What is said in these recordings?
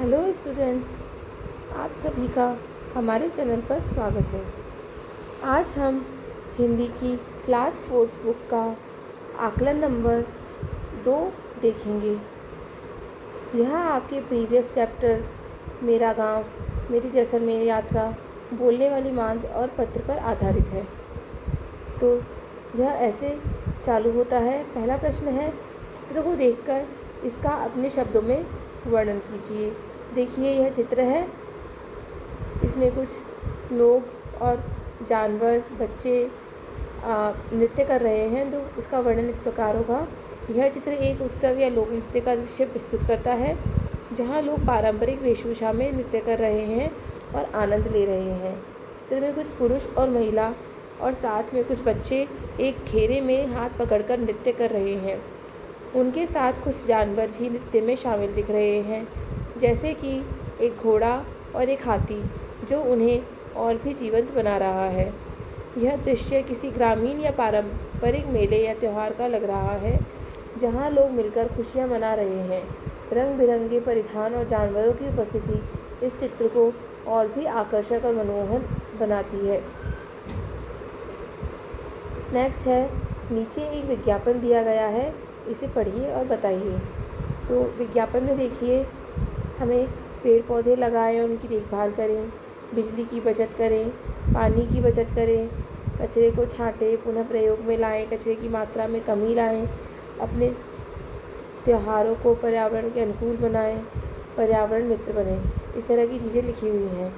Hello students, आप सभी का हमारे चैनल पर स्वागत है। आज हम हिंदी की क्लास 4 बुक का आकलन नंबर 2 देखेंगे। यह आपके प्रीवियस चैप्टर्स मेरा गांव, मेरी जैसलमेर यात्रा, बोलने वाली मांद और पत्र पर आधारित है। तो यह ऐसे चालू होता है। पहला प्रश्न है, चित्र को देखकर इसका अपने शब्दों में वर्णन कीजिए। देखिए, यह चित्र है। इसमें कुछ लोग और जानवर, बच्चे नृत्य कर रहे हैं। तो इसका वर्णन इस प्रकार होगा। यह चित्र एक उत्सव या लोक नृत्य का दृश्य प्रस्तुत करता है, जहां लोग पारंपरिक वेशभूषा में नृत्य कर रहे हैं और आनंद ले रहे हैं। चित्र में कुछ पुरुष और महिला और साथ में कुछ बच्चे एक घेरे में हाथ पकड़कर नृत्य कर रहे हैं। उनके साथ कुछ जानवर भी नृत्य में शामिल दिख रहे हैं, जैसे कि एक घोड़ा और एक हाथी, जो उन्हें और भी जीवंत बना रहा है। यह दृश्य किसी ग्रामीण या पारंपरिक मेले या त्यौहार का लग रहा है, जहां लोग मिलकर खुशियां मना रहे हैं। रंग बिरंगे परिधान और जानवरों की उपस्थिति इस चित्र को और भी आकर्षक और मनमोहन बनाती है। नेक्स्ट है, नीचे एक विज्ञापन दिया गया है, इसे पढ़िए और बताइए। तो विज्ञापन में देखिए, हमें पेड़ पौधे लगाएं और उनकी देखभाल करें, बिजली की बचत करें, पानी की बचत करें, कचरे को छांटें, पुनः प्रयोग में लाएं, कचरे की मात्रा में कमी लाएं, अपने त्योहारों को पर्यावरण के अनुकूल बनाएं, पर्यावरण मित्र बनें। इस तरह की चीज़ें लिखी हुई हैं।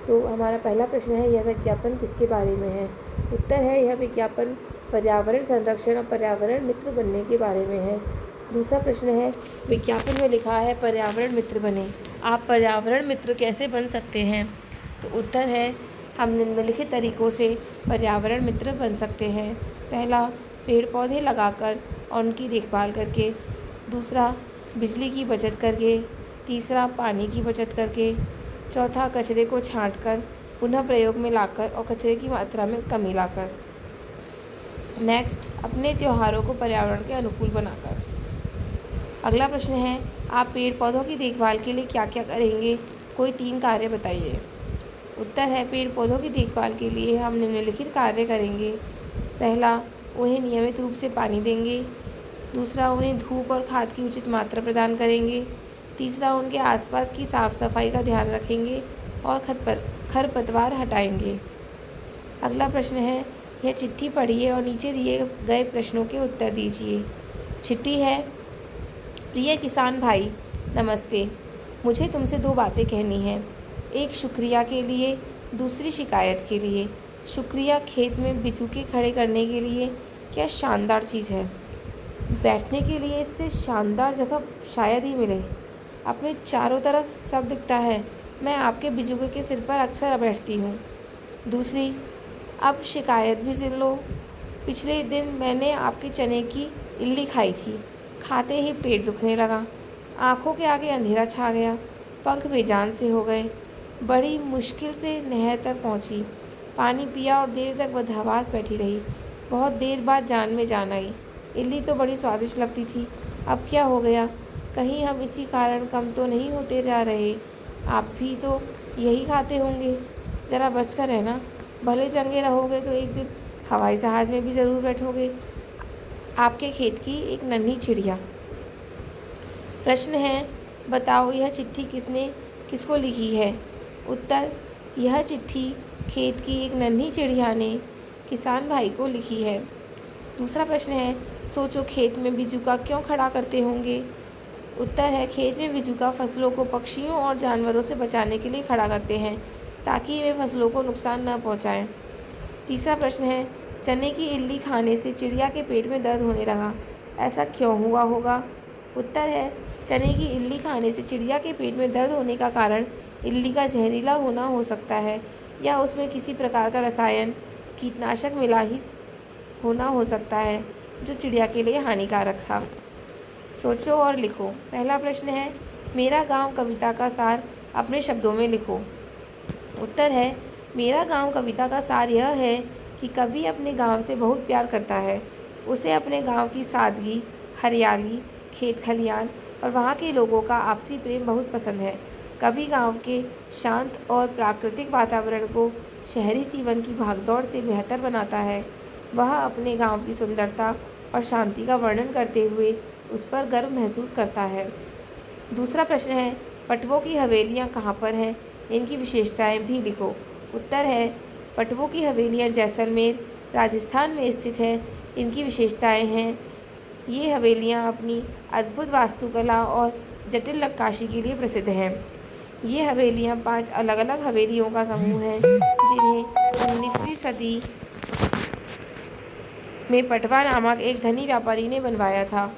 तो हमारा पहला प्रश्न है, यह विज्ञापन किसके बारे में है? उत्तर है, यह विज्ञापन पर्यावरण संरक्षण और पर्यावरण मित्र बनने के बारे में है। दूसरा प्रश्न है, विज्ञापन में लिखा है पर्यावरण मित्र बने। आप पर्यावरण मित्र कैसे बन सकते हैं? तो उत्तर है, हम निम्नलिखित तरीकों से पर्यावरण मित्र बन सकते हैं। पहला, पेड़ पौधे लगाकर और उनकी देखभाल करके। दूसरा, बिजली की बचत करके। तीसरा, पानी की बचत करके। चौथा, कचरे को छांटकर पुनः प्रयोग में लाकर और कचरे की मात्रा में कमी लाकर। नेक्स्ट, अपने त्योहारों को पर्यावरण के अनुकूल बनाकर। अगला प्रश्न है, आप पेड़ पौधों की देखभाल के लिए क्या क्या करेंगे? कोई 3 कार्य बताइए। उत्तर है, पेड़ पौधों की देखभाल के लिए हम निम्नलिखित कार्य करेंगे। पहला, उन्हें नियमित रूप से पानी देंगे। दूसरा, उन्हें धूप और खाद की उचित मात्रा प्रदान करेंगे। तीसरा, उनके आसपास की साफ सफाई का ध्यान रखेंगे और खरपतवार हटाएंगे। अगला प्रश्न है, यह चिट्ठी पढ़िए और नीचे दिए गए प्रश्नों के उत्तर दीजिए। चिट्ठी है, प्रिय किसान भाई, नमस्ते। मुझे तुमसे 2 बातें कहनी हैं। एक शुक्रिया के लिए, दूसरी शिकायत के लिए। शुक्रिया, खेत में बिचूके खड़े करने के लिए। क्या शानदार चीज़ है। बैठने के लिए इससे शानदार जगह शायद ही मिले। अपने चारों तरफ सब दिखता है। मैं आपके बिचूके के सिर पर अक्सर बैठती हूँ। दूसरी, अब शिकायत भी सुन लो। पिछले दिन मैंने आपके चने की इल्ली खाई थी। खाते ही पेट दुखने लगा, आँखों के आगे अंधेरा छा गया, पंख बेजान से हो गए। बड़ी मुश्किल से नहर तक पहुँची, पानी पिया और देर तक बदहवास बैठी रही। बहुत देर बाद जान में जान आई। इल्ली तो बड़ी स्वादिष्ट लगती थी, अब क्या हो गया? कहीं हम इसी कारण कम तो नहीं होते जा रहे? आप भी तो यही खाते होंगे। ज़रा बच कर रहना, भले चंगे रहोगे तो एक दिन हवाई जहाज़ में भी ज़रूर बैठोगे। आपके खेत की एक नन्ही चिड़िया। प्रश्न है, बताओ यह चिट्ठी किसको लिखी है? उत्तर, यह चिट्ठी खेत की एक नन्ही चिड़िया ने किसान भाई को लिखी है। दूसरा प्रश्न है, सोचो खेत में बिचूका क्यों खड़ा करते होंगे? उत्तर है, खेत में बिचूका फसलों को पक्षियों और जानवरों से बचाने के लिए खड़ा करते हैं, ताकि वे फसलों को नुकसान न पहुंचाएं। तीसरा प्रश्न है, चने की इल्ली खाने से चिड़िया के पेट में दर्द होने लगा, ऐसा क्यों हुआ होगा? उत्तर है, चने की इल्ली खाने से चिड़िया के पेट में दर्द होने का कारण इल्ली का जहरीला होना हो सकता है, या उसमें किसी प्रकार का रसायन, कीटनाशक मिला ही होना हो सकता है, जो चिड़िया के लिए हानिकारक था। सोचो और लिखो। पहला प्रश्न है, मेरा गांव कविता का सार अपने शब्दों में लिखो। उत्तर है, मेरा गांव कविता का सार यह है कि कवि अपने गांव से बहुत प्यार करता है। उसे अपने गांव की सादगी, हरियाली, खेत खलियान और वहाँ के लोगों का आपसी प्रेम बहुत पसंद है। कवि गांव के शांत और प्राकृतिक वातावरण को शहरी जीवन की भागदौड़ से बेहतर बनाता है। वह अपने गांव की सुंदरता और शांति का वर्णन करते हुए उस पर गर्व महसूस करता है। दूसरा प्रश्न है, पटवों की हवेलियाँ कहाँ पर हैं? इनकी विशेषताएं भी लिखो। उत्तर है, पटवों की हवेलियाँ जैसलमेर, राजस्थान में स्थित है। इनकी विशेषताएं हैं, ये हवेलियाँ अपनी अद्भुत वास्तुकला और जटिल नक्काशी के लिए प्रसिद्ध हैं। ये हवेलियाँ 5 अलग अलग हवेलियों का समूह है, जिन्हें 19वीं सदी में पटवा नामक एक धनी व्यापारी ने बनवाया था।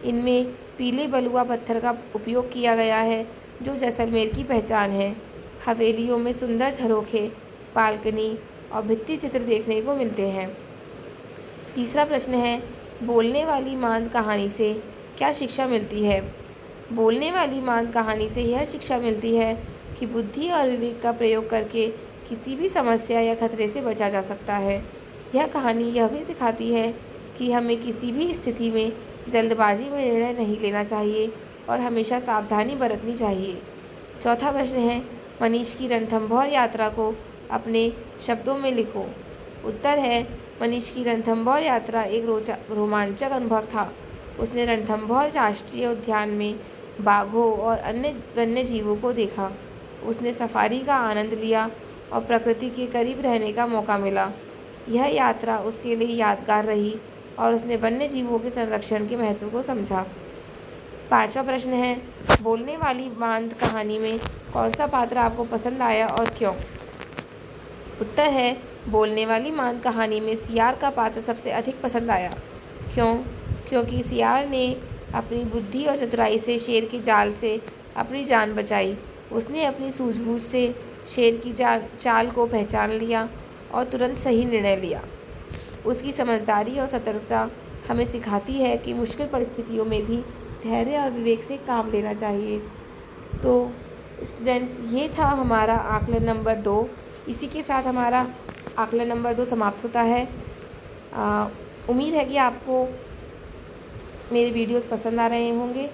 इनमें पीले बलुआ पत्थर का उपयोग किया गया है, जो जैसलमेर की पहचान है। हवेलियों में सुंदर झरोखे, बालकनी और भित्ति चित्र देखने को मिलते हैं। तीसरा प्रश्न है, बोलने वाली मांद कहानी से क्या शिक्षा मिलती है? बोलने वाली मांद कहानी से यह शिक्षा मिलती है कि बुद्धि और विवेक का प्रयोग करके किसी भी समस्या या खतरे से बचा जा सकता है। यह कहानी यह भी सिखाती है कि हमें किसी भी स्थिति में जल्दबाजी में निर्णय नहीं लेना चाहिए और हमेशा सावधानी बरतनी चाहिए। चौथा प्रश्न है, मनीष की रणथंभौर यात्रा को अपने शब्दों में लिखो। उत्तर है, मनीष की रणथंभौर यात्रा एक रोमांचक अनुभव था। उसने रणथंभौर राष्ट्रीय उद्यान में बाघों और अन्य वन्य जीवों को देखा। उसने सफारी का आनंद लिया और प्रकृति के करीब रहने का मौका मिला। यह यात्रा उसके लिए यादगार रही और उसने वन्य जीवों के संरक्षण के महत्व को समझा। पांचवा प्रश्न है, बोलने वाली मांद कहानी में कौन सा पात्र आपको पसंद आया और क्यों? उत्तर है, बोलने वाली मांद कहानी में सियार का पात्र सबसे अधिक पसंद आया। क्यों? क्योंकि सियार ने अपनी बुद्धि और चतुराई से शेर के जाल से अपनी जान बचाई। उसने अपनी सूझबूझ से शेर की चाल को पहचान लिया और तुरंत सही निर्णय लिया। उसकी समझदारी और सतर्कता हमें सिखाती है कि मुश्किल परिस्थितियों में भी धैर्य और विवेक से काम लेना चाहिए। तो स्टूडेंट्स, ये था हमारा आकलन नंबर 2। इसी के साथ हमारा आकलन नंबर 2 समाप्त होता है। उम्मीद है कि आपको मेरे वीडियोस पसंद आ रहे होंगे।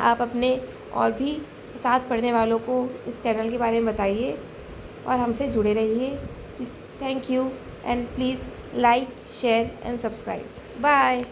आप अपने और भी साथ पढ़ने वालों को इस चैनल के बारे में बताइए और हमसे जुड़े रहिए। Thank you and please like, share and subscribe. Bye.